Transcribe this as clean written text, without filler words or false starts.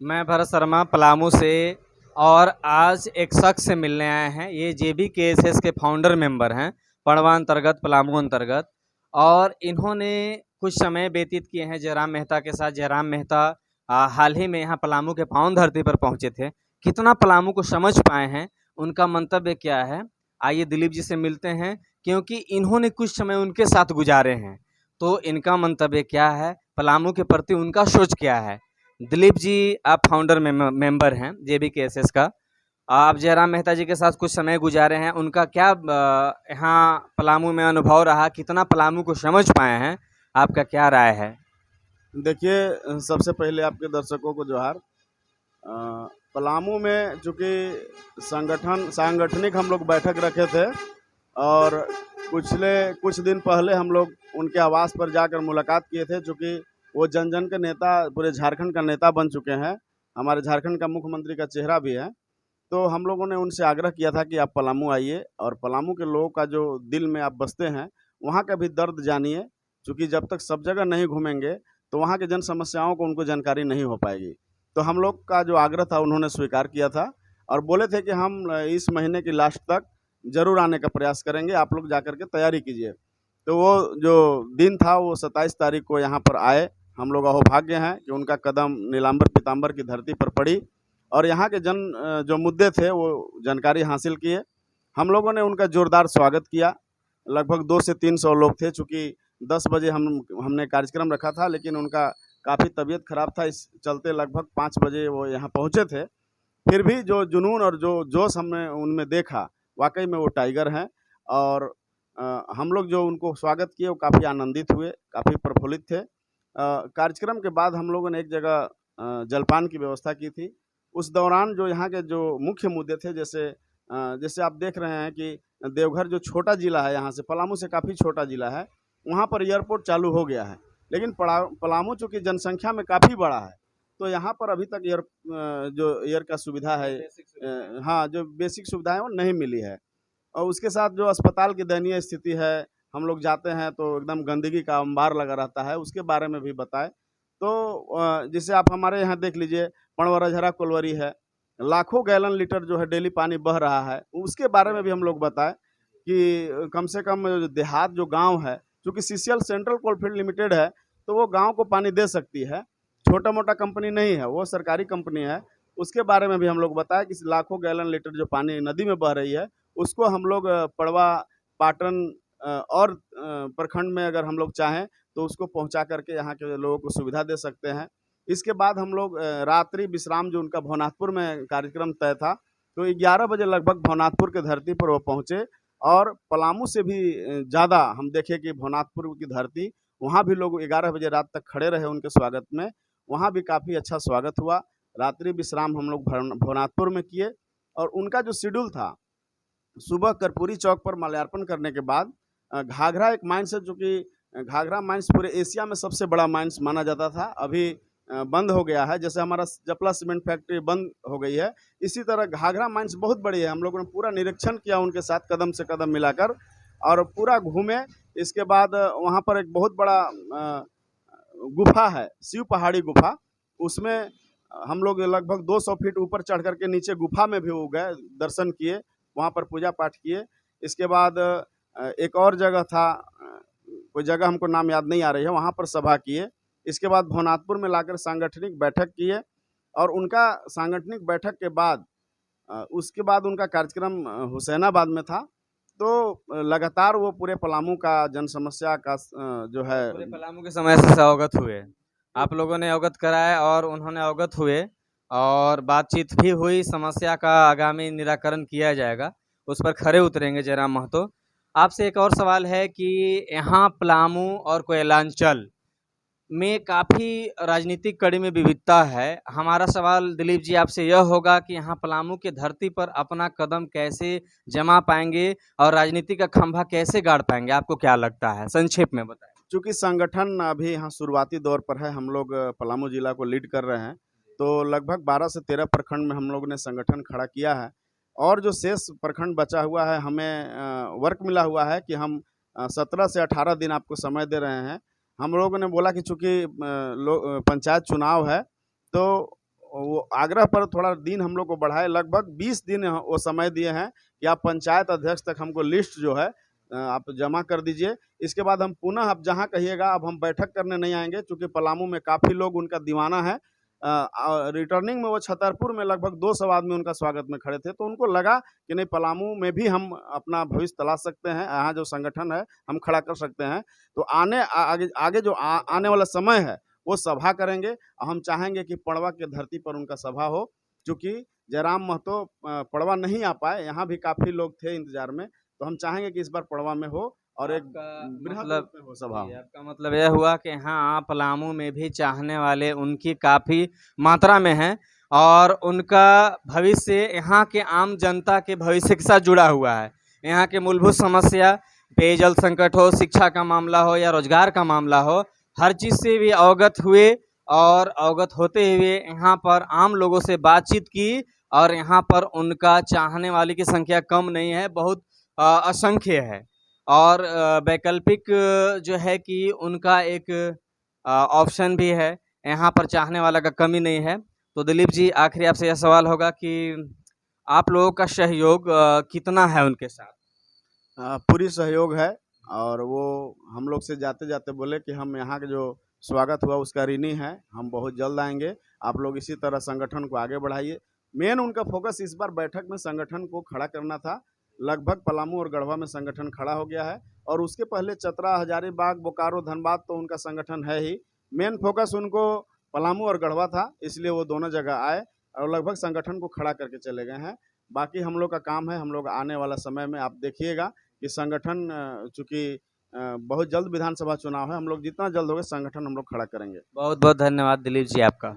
मैं भरत शर्मा पलामू से। और आज एक शख्स से मिलने आए हैं। ये JBKSS के फाउंडर मेंबर हैं, पड़वा अंतर्गत, पलामू अंतर्गत। और इन्होंने कुछ समय व्यतीत किए हैं जयराम मेहता के साथ। जयराम मेहता हाल ही में यहाँ पलामू के पावन धरती पर पहुँचे थे। कितना पलामू को समझ पाए हैं, उनका मंतव्य क्या है, आइए दिलीप जी से मिलते हैं, क्योंकि इन्होंने कुछ समय उनके साथ गुजारे हैं। तो इनका मंतव्य क्या है, पलामू के प्रति उनका सोच क्या है। दिलीप जी, आप फाउंडर मेंबर हैं JBKSS का। आप जयराम मेहता जी के साथ कुछ समय गुजारे हैं, उनका क्या यहाँ पलामू में अनुभव रहा, कितना पलामू को समझ पाए हैं, आपका क्या राय है? देखिए, सबसे पहले आपके दर्शकों को जोहार। पलामू में चूँकि सांगठनिक हम लोग बैठक रखे थे और पिछले कुछ दिन पहले हम लोग उनके आवास पर जाकर मुलाकात किए थे। चूँकि वो जन जन के नेता, पूरे झारखंड का नेता बन चुके हैं, हमारे झारखंड का मुख्यमंत्री का चेहरा भी है। तो हम लोगों ने उनसे आग्रह किया था कि आप पलामू आइए और पलामू के लोगों का जो दिल में आप बसते हैं, वहाँ का भी दर्द जानिए। चूँकि जब तक सब जगह नहीं घूमेंगे तो वहाँ के जन समस्याओं को उनको जानकारी नहीं हो पाएगी। तो हम लोग का जो आग्रह था उन्होंने स्वीकार किया था और बोले थे कि हम इस महीने की लास्ट तक ज़रूर आने का प्रयास करेंगे, आप लोग जाकर के तैयारी कीजिए। तो वो जो दिन था वो 27 तारीख को यहाँ पर आए। हम लोग अहोभाग्य हैं कि उनका कदम नीलांबर पीतांबर की धरती पर पड़ी और यहाँ के जो मुद्दे थे वो जानकारी हासिल किए। हम लोगों ने उनका ज़ोरदार स्वागत किया। लगभग 200 से 300 लोग थे। चूँकि 10 बजे हमने कार्यक्रम रखा था, लेकिन उनका काफ़ी तबीयत खराब था, इस चलते लगभग 5 बजे वो यहाँ पहुँचे थे। फिर भी जो जुनून और जो जोश हमने उनमें देखा, वाक़ई में वो टाइगर हैं। और हम लोग जो उनको स्वागत किए वो काफ़ी आनंदित हुए, काफ़ी प्रफुल्लित थे। कार्यक्रम के बाद हम लोगों ने एक जगह जलपान की व्यवस्था की थी। उस दौरान जो यहाँ के जो मुख्य मुद्दे थे, जैसे आप देख रहे हैं कि देवघर जो छोटा ज़िला है, यहाँ से पलामू से काफ़ी छोटा ज़िला है, वहाँ पर एयरपोर्ट चालू हो गया है। लेकिन पलामू चूँकि जनसंख्या में काफ़ी बड़ा है, तो यहाँ पर अभी तक जो एयर का सुविधा है, हाँ, जो बेसिक सुविधाएं वो नहीं मिली है। और उसके साथ जो अस्पताल की दयनीय स्थिति है, हम लोग जाते हैं तो एकदम गंदगी का अंबार लगा रहता है, उसके बारे में भी बताएं। तो जैसे आप हमारे यहाँ देख लीजिए, पणवरझरा कोलवरी है, लाखों गैलन लीटर जो है डेली पानी बह रहा है, उसके बारे में भी हम लोग बताएं कि कम से कम देहात जो गांव है, चूँकि CCL सेंट्रल कोलफील्ड लिमिटेड है, तो वो गांव को पानी दे सकती है, छोटा मोटा कंपनी नहीं है, वो सरकारी कंपनी है। उसके बारे में भी हम लोग बताएं कि लाखों गैलन लीटर जो पानी नदी में बह रही है, उसको हम लोग पड़वा, पाटन और प्रखंड में अगर हम लोग चाहें तो उसको पहुंचा करके यहाँ के लोगों को सुविधा दे सकते हैं। इसके बाद हम लोग रात्रि विश्राम, जो उनका भवनाथपुर में कार्यक्रम तय था, तो 11 बजे लगभग भवनाथपुर के धरती पर वो पहुँचे। और पलामू से भी ज़्यादा हम देखे कि भवनाथपुर की धरती, वहाँ भी लोग 11 बजे रात तक खड़े रहे उनके स्वागत में। वहाँ भी काफ़ी अच्छा स्वागत हुआ। रात्रि विश्राम हम लोग भवनाथपुर में किए और उनका जो शेड्यूल था, सुबह कर्पूरी चौक पर माल्यार्पण करने के बाद घाघरा एक माइंस है, जो कि घाघरा माइंस पूरे एशिया में सबसे बड़ा माइंस माना जाता था, अभी बंद हो गया है। जैसे हमारा जपला सीमेंट फैक्ट्री बंद हो गई है, इसी तरह घाघरा माइंस बहुत बड़ी है। हम लोगों ने पूरा निरीक्षण किया उनके साथ, कदम से कदम मिलाकर, और पूरा घूमे। इसके बाद वहाँ पर एक बहुत बड़ा गुफा है, शिव पहाड़ी गुफा, उसमें हम लोग लगभग 200 फीट ऊपर चढ़ करके नीचे गुफा में भी हो गए, दर्शन किए, वहाँ पर पूजा पाठ किए। इसके बाद एक और जगह था, कोई जगह हमको नाम याद नहीं आ रही है, वहाँ पर सभा किए। इसके बाद भवनाथपुर में लाकर सांगठनिक बैठक किए और उनका सांगठनिक बैठक के बाद उसके बाद उनका कार्यक्रम हुसैनाबाद में था। तो लगातार वो पूरे पलामू का जन समस्या का जो है, पूरे पलामू की समस्या से अवगत हुए, आप लोगों ने अवगत कराया और उन्होंने अवगत हुए, और बातचीत भी हुई, समस्या का आगामी निराकरण किया जाएगा, उस पर खरे उतरेंगे जयराम महतो। आपसे एक और सवाल है कि यहाँ पलामू और कोयलांचल में काफ़ी राजनीतिक कड़ी में विविधता है। हमारा सवाल दिलीप जी आपसे यह होगा कि यहाँ पलामू के धरती पर अपना कदम कैसे जमा पाएंगे और राजनीति का खंभा कैसे गाड़ पाएंगे, आपको क्या लगता है, संक्षेप में बताएं। चूँकि संगठन अभी यहाँ शुरुआती दौर पर है, हम लोग पलामू जिला को लीड कर रहे हैं, तो लगभग 12 से 13 प्रखंड में हम लोग ने संगठन खड़ा किया है। और जो शेष प्रखंड बचा हुआ है, हमें वर्क मिला हुआ है कि हम 17 से 18 दिन आपको समय दे रहे हैं। हम लोगों ने बोला कि चूँकि पंचायत चुनाव है, तो वो आग्रह पर थोड़ा दिन हम लोग को बढ़ाए, लगभग 20 दिन वो समय दिए हैं कि आप पंचायत अध्यक्ष तक हमको लिस्ट जो है आप जमा कर दीजिए। इसके बाद हम पुनः आप जहाँ कहिएगा, अब हम बैठक करने नहीं आएंगे, चूँकि पलामू में काफ़ी लोग उनका दीवाना है। रिटर्निंग में वो छतरपुर में लगभग 200 आदमी उनका स्वागत में खड़े थे, तो उनको लगा कि नहीं, पलामू में भी हम अपना भविष्य तलाश सकते हैं, यहाँ जो संगठन है हम खड़ा कर सकते हैं। तो आगे जो आने वाला समय है वो सभा करेंगे। हम चाहेंगे कि पड़वा के धरती पर उनका सभा हो, चूँकि जयराम महतो पड़वा नहीं आ पाए, यहाँ भी काफ़ी लोग थे इंतजार में, तो हम चाहेंगे कि इस बार पड़वा में हो और एक बृहद मतलब रूप में हो सभा हो। आपका मतलब यह हुआ कि हाँ, पलामू में भी चाहने वाले उनकी काफ़ी मात्रा में हैं और उनका भविष्य यहाँ के आम जनता के भविष्य के साथ जुड़ा हुआ है। यहाँ के मूलभूत समस्या, पेयजल संकट हो, शिक्षा का मामला हो या रोजगार का मामला हो, हर चीज़ से भी अवगत हुए और अवगत होते हुए यहाँ पर आम लोगों से बातचीत की और यहाँ पर उनका चाहने वाले की संख्या कम नहीं है, बहुत असंख्य है। और वैकल्पिक जो है कि उनका एक ऑप्शन भी है, यहाँ पर चाहने वाला का कमी नहीं है। तो दिलीप जी, आखिरी आपसे यह सवाल होगा कि आप लोगों का सहयोग कितना है उनके साथ? पूरी सहयोग है और वो हम लोग से जाते जाते बोले कि हम यहाँ के जो स्वागत हुआ उसका ऋणी है, हम बहुत जल्द आएंगे, आप लोग इसी तरह संगठन को आगे बढ़ाइए। मेन उनका फोकस इस बार बैठक में संगठन को खड़ा करना था। लगभग पलामू और गढ़वा में संगठन खड़ा हो गया है और उसके पहले चतरा, हजारीबाग, बोकारो, धनबाद तो उनका संगठन है ही। मेन फोकस उनको पलामू और गढ़वा था, इसलिए वो दोनों जगह आए और लगभग संगठन को खड़ा करके चले गए हैं। बाकी हम लोग का काम है, हम लोग आने वाला समय में आप देखिएगा कि संगठन चूँकि बहुत जल्द विधानसभा चुनाव है, हम लोग जितना जल्द होगा संगठन हम लोग खड़ा करेंगे। बहुत बहुत धन्यवाद दिलीप जी आपका।